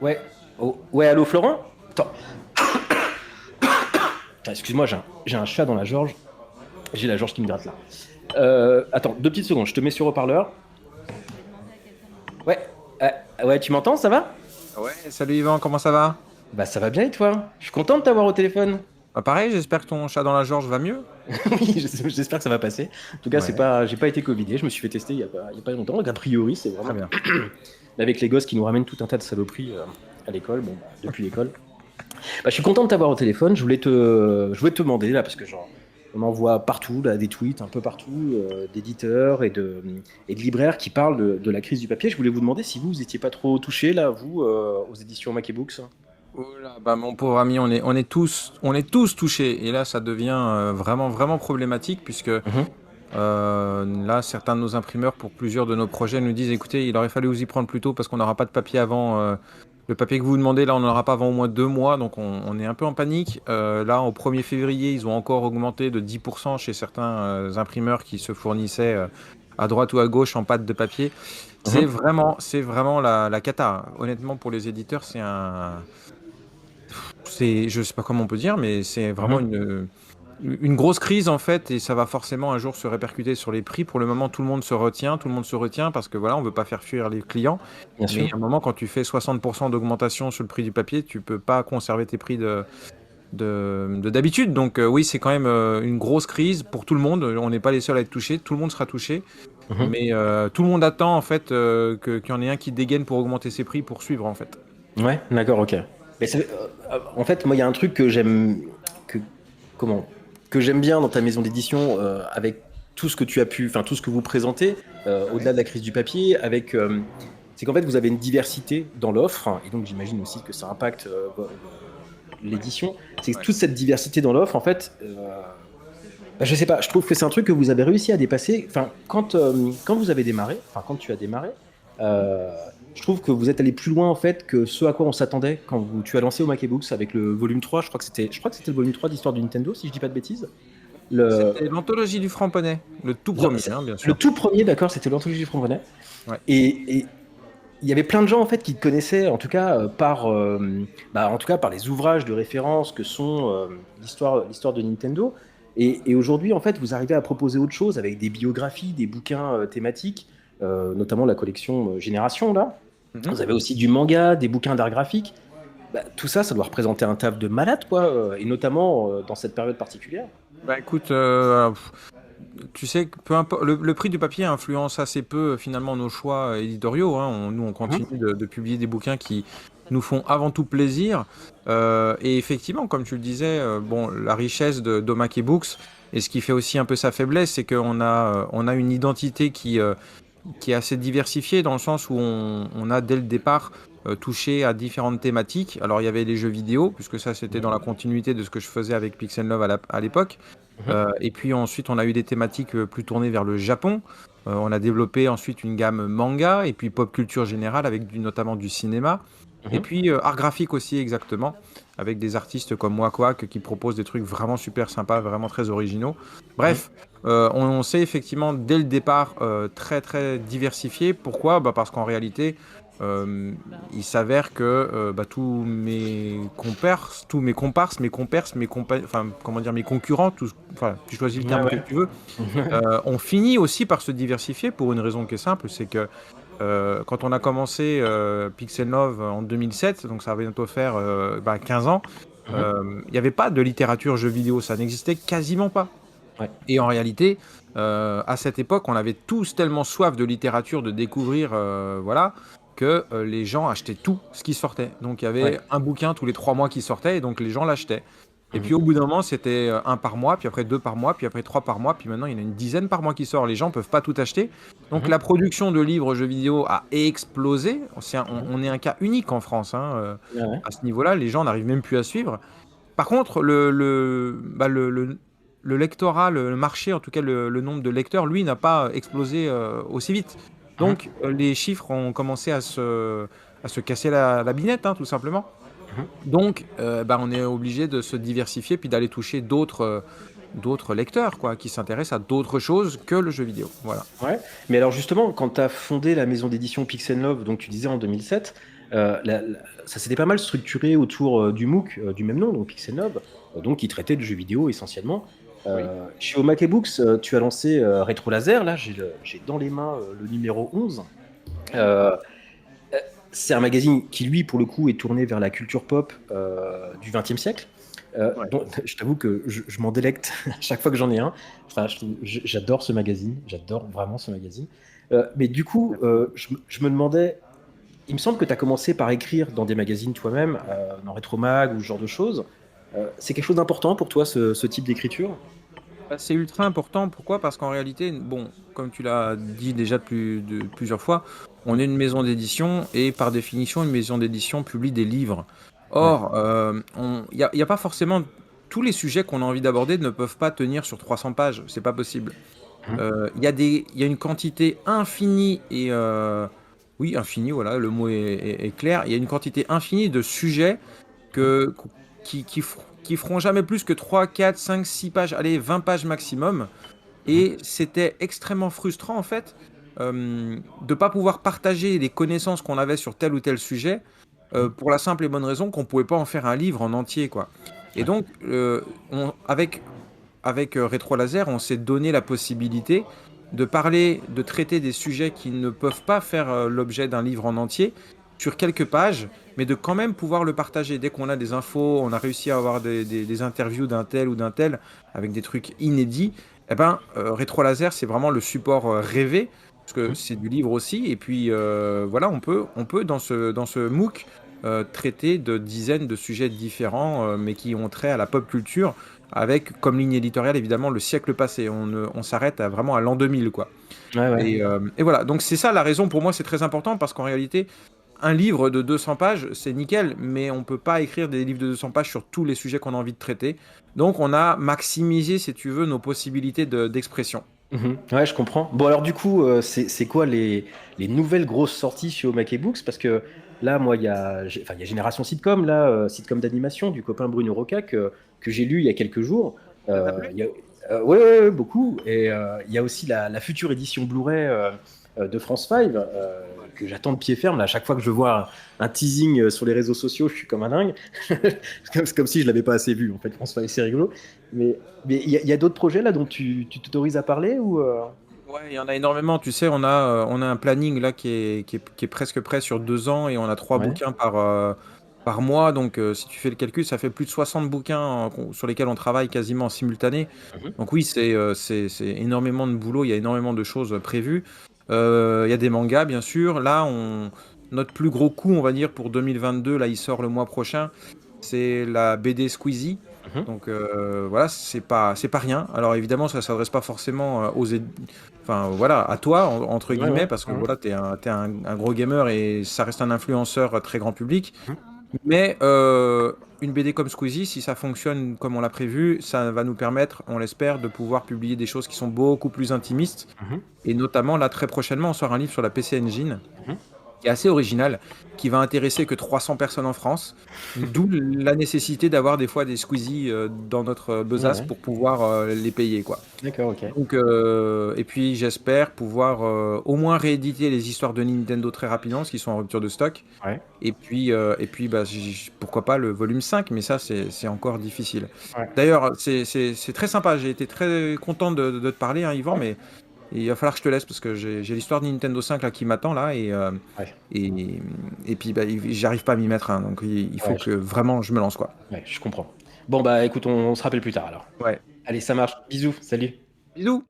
Ouais. Oh, ouais, allô Florent? Attends. Putain, excuse-moi, j'ai un chat dans la gorge. J'ai la gorge qui me gratte là. Attends, 2 petites secondes, je te mets sur haut-parleur. Ouais, ouais, tu m'entends, ça va? Ouais, salut Yvan, comment ça va? Bah ça va bien et toi? Je suis content de t'avoir au téléphone. Bah pareil, j'espère que ton chat dans la George va mieux. Oui, j'espère que ça va passer. En tout cas, Ouais, j'ai pas été covidé, je me suis fait tester il y a pas longtemps. Donc, a priori, c'est très vraiment. bien. Avec les gosses qui nous ramènent tout un tas de saloperies à l'école, bon, bah, depuis l'école. Bah, je suis content de t'avoir au téléphone. Je voulais te demander là, parce que genre, on en voit partout, là, des tweets un peu partout, d'éditeurs et de libraires qui parlent de la crise du papier. Je voulais vous demander si vous étiez pas trop touché là, vous, aux éditions Mac et Books. Oh là, bah mon pauvre ami, on est tous touchés. Et là, ça devient vraiment, vraiment problématique puisque Mhm. là, certains de nos imprimeurs, pour plusieurs de nos projets, nous disent, écoutez, il aurait fallu vous y prendre plus tôt parce qu'on n'aura pas de papier avant. Le papier que vous demandez, là, on n'en aura pas avant au moins 2 mois, donc on est un peu en panique. Là, au 1er février, ils ont encore augmenté de 10% chez certains imprimeurs qui se fournissaient à droite ou à gauche en pâte de papier. C'est Mhm. vraiment la cata. Honnêtement, pour les éditeurs, je sais pas comment on peut dire, mais c'est vraiment Mhm. une grosse crise en fait, et ça va forcément un jour se répercuter sur les prix. Pour le moment, tout le monde se retient parce que voilà, on veut pas faire fuir les clients. Bien Mais sûr. à un moment, quand tu fais 60% d'augmentation sur le prix du papier, tu peux pas conserver tes prix de d'habitude. Donc oui, c'est quand même une grosse crise pour tout le monde. On n'est pas les seuls à être touchés. Tout le monde sera touché. Mhm. Mais tout le monde attend en fait qu'il y en ait un qui dégaine pour augmenter ses prix pour suivre en fait. Ouais, d'accord, ok. Mais en fait, moi, il y a un truc que j'aime, que, comment, que j'aime bien dans ta maison d'édition, avec tout ce que tu as pu, enfin tout ce que vous présentez, Ouais. au-delà de la crise du papier, c'est qu'en fait, vous avez une diversité dans l'offre, et donc j'imagine aussi que ça impacte l'édition. C'est que Ouais. toute cette diversité dans l'offre, en fait, bah, je sais pas, je trouve que c'est un truc que vous avez réussi à dépasser. Enfin, quand vous avez démarré, enfin quand tu as démarré, euh, je trouve que vous êtes allé plus loin en fait que ce à quoi on s'attendait quand tu as lancé au Mac Books avec le volume 3. Je crois que c'était le volume 3 d'Histoire de Nintendo, si je dis pas de bêtises. Le, C'était l'anthologie du Franc-Poney, le tout non, premier, hein, bien le sûr. tout premier, d'accord, c'était l'anthologie du Franc-Bonnet. Ouais. Et il y avait plein de gens en fait qui te connaissaient, en tout cas en tout cas par les ouvrages de référence que sont l'histoire de Nintendo. Et aujourd'hui, en fait, vous arrivez à proposer autre chose avec des biographies, des bouquins thématiques, notamment la collection Génération là. Mhm. Vous avez aussi du manga, des bouquins d'art graphique. Bah, tout ça, ça doit représenter un taf de malade, quoi, et notamment dans cette période particulière. Bah écoute, tu sais, que peu importe, le prix du papier influence assez peu finalement nos choix éditoriaux, hein. Nous, on continue Mhm. de publier des bouquins qui nous font avant tout plaisir. Et effectivement, comme tu le disais, bon, la richesse de d'Omake Books et ce qui fait aussi un peu sa faiblesse, c'est qu'on a une identité qui est assez diversifiée dans le sens où on a dès le départ touché à différentes thématiques. Alors il y avait les jeux vidéo, puisque ça c'était dans la continuité de ce que je faisais avec Pixel Love à l'époque. Mhm. Et puis ensuite, on a eu des thématiques plus tournées vers le Japon. On a développé ensuite une gamme manga et puis pop culture générale avec notamment du cinéma. Et Mhm. puis art graphique aussi exactement, avec des artistes comme Wakwak qui proposent des trucs vraiment super sympas, vraiment très originaux. Mhm. Bref, on s'est effectivement dès le départ très très diversifié. Pourquoi? Bah, parce qu'en réalité, euh, il s'avère que enfin, comment dire, mes concurrents, enfin, tu choisis le Ouais, terme que ouais. tu veux, on finit aussi par se diversifier pour une raison qui est simple, c'est que quand on a commencé Pixel Love en 2007, donc ça va bientôt faire 15 ans, Mhm. il n'y avait pas de littérature jeux vidéo, ça n'existait quasiment pas. Ouais. Et en réalité, à cette époque, on avait tous tellement soif de littérature, de découvrir, voilà, que les gens achetaient tout ce qui sortait. Donc il y Ouais. avait un bouquin tous les 3 mois qui sortait, et donc les gens l'achetaient. Et puis Mhm. au bout d'un moment, c'était un par mois, puis après deux par mois, puis après trois par mois, puis maintenant il y en a une dizaine par mois qui sort. Les gens peuvent pas tout acheter. Donc Mhm. la production de livres jeux vidéo a explosé. Mhm. On est un cas unique en France, hein, Ouais, ouais. à ce niveau-là. Les gens n'arrivent même plus à suivre. Par contre, le lectorat, le marché, en tout cas le nombre de lecteurs, lui, n'a pas explosé aussi vite. Mhm. Donc, les chiffres ont commencé à se casser la binette, hein, tout simplement. Mhm. Donc, on est obligé de se diversifier puis d'aller toucher d'autres lecteurs, quoi, qui s'intéressent à d'autres choses que le jeu vidéo. Voilà. Ouais. Mais alors justement, quand tu as fondé la maison d'édition Pixel Love, donc tu disais en 2007, ça s'était pas mal structuré autour du MOOC du même nom, donc Pixel Love, donc qui traitait de jeux vidéo essentiellement. Oui. Chez Omake Books, tu as lancé Rétro Laser, là j'ai dans les mains le numéro 11. Euh, c'est un magazine qui, lui, pour le coup, est tourné vers la culture pop du XXe siècle. Ouais. Donc, je t'avoue que je m'en délecte à chaque fois que j'en ai un. Enfin, j'adore ce magazine, j'adore vraiment ce magazine. Mais du coup, je me demandais, il me semble que tu as commencé par écrire dans des magazines toi-même, dans Rétromag ou ce genre de choses. C'est quelque chose d'important pour toi, ce type d'écriture? Bah, c'est ultra important. Pourquoi? Parce qu'en réalité, bon, comme tu l'as dit déjà de plusieurs fois, on est une maison d'édition et par définition, une maison d'édition publie des livres. Ouais. Or, y a pas forcément tous les sujets qu'on a envie d'aborder ne peuvent pas tenir sur 300 pages. C'est pas possible. Mhm. Il y a une quantité infinie et oui, infinie, voilà, le mot est clair. Il y a une quantité infinie de sujets que, qui feront jamais plus que 3, 4, 5, 6 pages, allez, 20 pages maximum. Mhm. Et c'était extrêmement frustrant, en fait, de pas pouvoir partager les connaissances qu'on avait sur tel ou tel sujet, Mhm. pour la simple et bonne raison qu'on pouvait pas en faire un livre en entier, quoi. Et Ouais. donc, avec Rétro Laser, on s'est donné la possibilité de parler, de traiter des sujets qui ne peuvent pas faire l'objet d'un livre en entier sur quelques pages, mais de quand même pouvoir le partager. Dès qu'on a des infos, on a réussi à avoir des interviews d'un tel ou d'un tel avec des trucs inédits, eh ben, Rétro Laser, c'est vraiment le support rêvé, parce que Mhm. c'est du livre aussi. Et puis voilà, on peut dans ce MOOC traiter de dizaines de sujets différents, mais qui ont trait à la pop culture avec comme ligne éditoriale évidemment le siècle passé. On s'arrête vraiment à l'an 2000 quoi. Ouais, ouais. Et voilà, donc c'est ça la raison pour moi, c'est très important parce qu'en réalité, un livre de 200 pages, c'est nickel, mais on peut pas écrire des livres de 200 pages sur tous les sujets qu'on a envie de traiter. Donc on a maximisé, si tu veux, nos possibilités d'expression. Mhm. Ouais, je comprends. Bon, alors du coup, c'est quoi les nouvelles grosses sorties chez Omake Books? Parce que là, moi, enfin, il y a Génération Sitcom, là, sitcom d'animation du copain Bruno Roca que j'ai lu il y a quelques jours. Ça t'a plu? Ouais, ouais, ouais, beaucoup. Et il y a aussi la future édition Blu-ray de France 5 que j'attends de pied ferme. Là, à chaque fois que je vois un teasing sur les réseaux sociaux, je suis comme un dingue. C'est comme si je l'avais pas assez vu, en fait. France 5, c'est rigolo. Mais il y a d'autres projets là dont tu t'autorises à parler ou Ouais, il y en a énormément. Tu sais, on a un planning là qui est presque prêt sur 2 ans et on a 3 bouquins par mois. Donc, si tu fais le calcul, ça fait plus de 60 bouquins sur lesquels on travaille quasiment en simultané. Mhm. Donc, oui, c'est énormément de boulot. Il y a énormément de choses prévues. Il y a des mangas, bien sûr. Là, notre plus gros coup, on va dire, pour 2022, là, il sort le mois prochain. C'est la BD Squeezie. Mhm. Donc voilà, c'est pas rien. Alors évidemment, ça s'adresse pas forcément enfin voilà, à toi entre Ouais, guillemets, ouais, parce que ouais. voilà, t'es un gros gamer et ça reste un influenceur très grand public. Mhm. Mais une BD comme Squeezie, si ça fonctionne comme on l'a prévu, ça va nous permettre, on l'espère, de pouvoir publier des choses qui sont beaucoup plus intimistes. Mhm. Et notamment là, très prochainement, on sort un livre sur la PC Engine Mhm. qui est assez original, qui va intéresser que 300 personnes en France. D'où la nécessité d'avoir des fois des Squeezie dans notre Ouais, besace ouais. pour pouvoir les payer, quoi. D'accord, ok. Donc, et puis j'espère pouvoir au moins rééditer les histoires de Nintendo très rapidement, parce qu'ils sont en rupture de stock. Ouais, Et puis bah, pourquoi pas le volume 5, mais ça, c'est encore difficile. ouais, D'ailleurs, c'est très sympa. J'ai été très content de te parler, hein, Yvan, ouais, mais il va falloir que je te laisse parce que j'ai l'histoire de Nintendo 5 là, qui m'attend là. ouais, Et, et puis, bah, j'arrive pas à m'y mettre, hein, donc il faut ouais, que vraiment je me lance, quoi. ouais, je comprends. Bon, bah écoute, on se rappelle plus tard alors. Ouais. Allez, ça marche. Bisous, salut. Bisous!